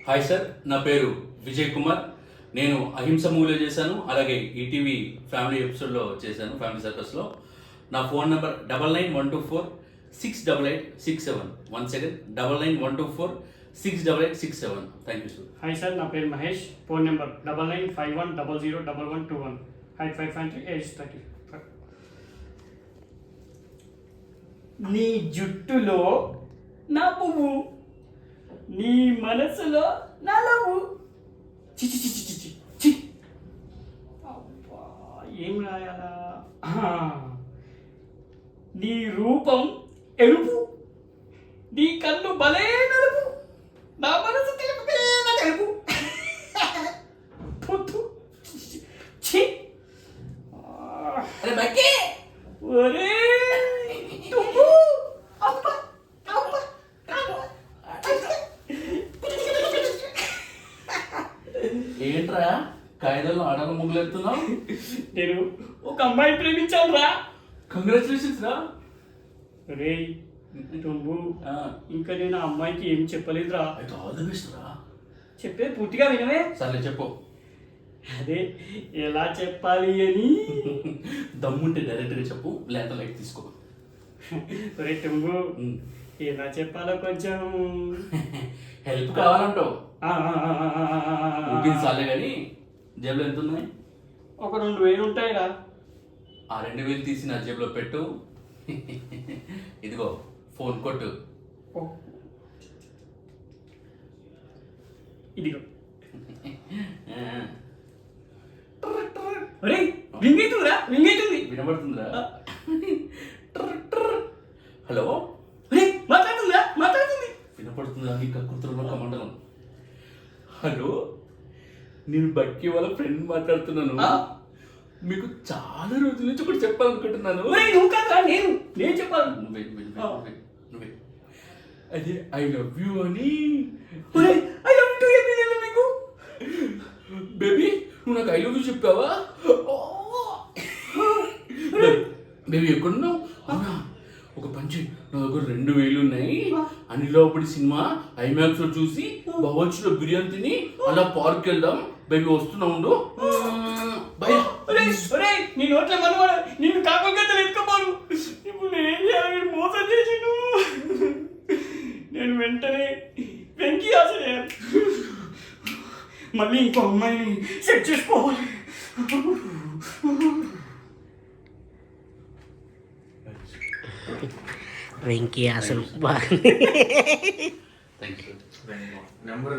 Hi sir, నా పేరు విజయ్ కుమార్. నేను అహింస మూవీలో చేశాను, అలాగే ఈటీవీ ఫ్యామిలీ ఎపిసోడ్లో చేశాను, ఫ్యామిలీ సర్కస్లో. నా phone number 9912468867. 1 second, 9912468867. Thank you sir. Hi sir, నా పేరు Mahesh. Phone number 9951001121. Height 5'3", age 30. నీ జుట్టులో నా పువ్వు, నీ మనసులో నా లవ్వు. చి చి చి చి చి చి. అబ్బా, ఏం రాయాలా? నీ రూపం ఎరుపు, నీ కన్ను భలే నలుపు, నా మనసు తెలుపుతే తెలుపు. చి. ఒరే తుమ్ము. అబ్బా అబ్బా అబ్బా. ఏంట్రా కాగితాల్లో ఆడల ముగ్గులెత్తున్నావు? నేను ఒక అమ్మాయి ప్రేమించాను రా. కంగ్రాచులేషన్స్ రా. రే తుమ్ము, ఇంకా నేను ఆ అమ్మాయికి ఏం చెప్పలేదురా. అయితే ఆల్ ది బెస్ట్ రా. చెప్పే పూర్తిగా వినవే. సర్లే చెప్పు. అదే ఎలా చెప్పాలి అని. దమ్ముంటే డైరెక్ట్గా చెప్పు, లేక లైట్ తీసుకో. ఒరే తుమ్ము, ఎలా చెప్పాలో కొంచెం హెల్ప్ కావాలంటావు. చాలే కానీ జేబులో ఎంత ఉన్నాయి? ఒక 2000 ఉంటాయిరా. ఆ 2000 తీసి నా జేబులో పెట్టు. ఇదిగో ఫోన్ కొట్టు. ఇదిగో. ఒరే రింగ్ అవుతుందిరా, రింగ్ అవుతుంది. వినబడుతుందిరా? హలో. మాట్లాడుతుందా? మాట్లాడుతుంది. వినపడుతుందా? నీ కృత్రిమ కమండలం. హలో, నేను బక్కి వాళ్ళ ఫ్రెండ్ మాట్లాడుతున్నాను. మీకు చాలా రోజుల నుంచి ఒకటి చెప్పాలనుకుంటున్నాను. నువ్వు కాదురా, నేను చెప్పాను. నువ్వే. అదే ఐ లవ్ యూ అని. ఐ లవ్ యూ చెప్పేది నీకు. బేబీ, నువ్వు నాకు ఐ లవ్ యూ చెప్పావా? బేబీ ఎక్కడున్నావు? అవునా, ఒక పంచి నా దగ్గర 2000 ఉన్నాయి. అనిలోపడి సినిమా ఐమాక్స్ లో చూసి భవన్స్ లో బిర్యానీ తిని అలా పార్క్ వెళ్దాం. బేబీ వస్తున్నా ఉండు. నీ నోట్ల మనవాడు నిన్ను కాకపోతే ఎత్తుకోపోను. ఇప్పుడు నేనేం చేయాలి? మోసం చేసిండు. నేను వెంటనే వెంకీ ఆశ మళ్ళీ ఇంకో అమ్మాయిని సెట్ చేసుకోవాలి. వెంకీ అసలు బాగా థ్యాంక్ యూ. నెంబర్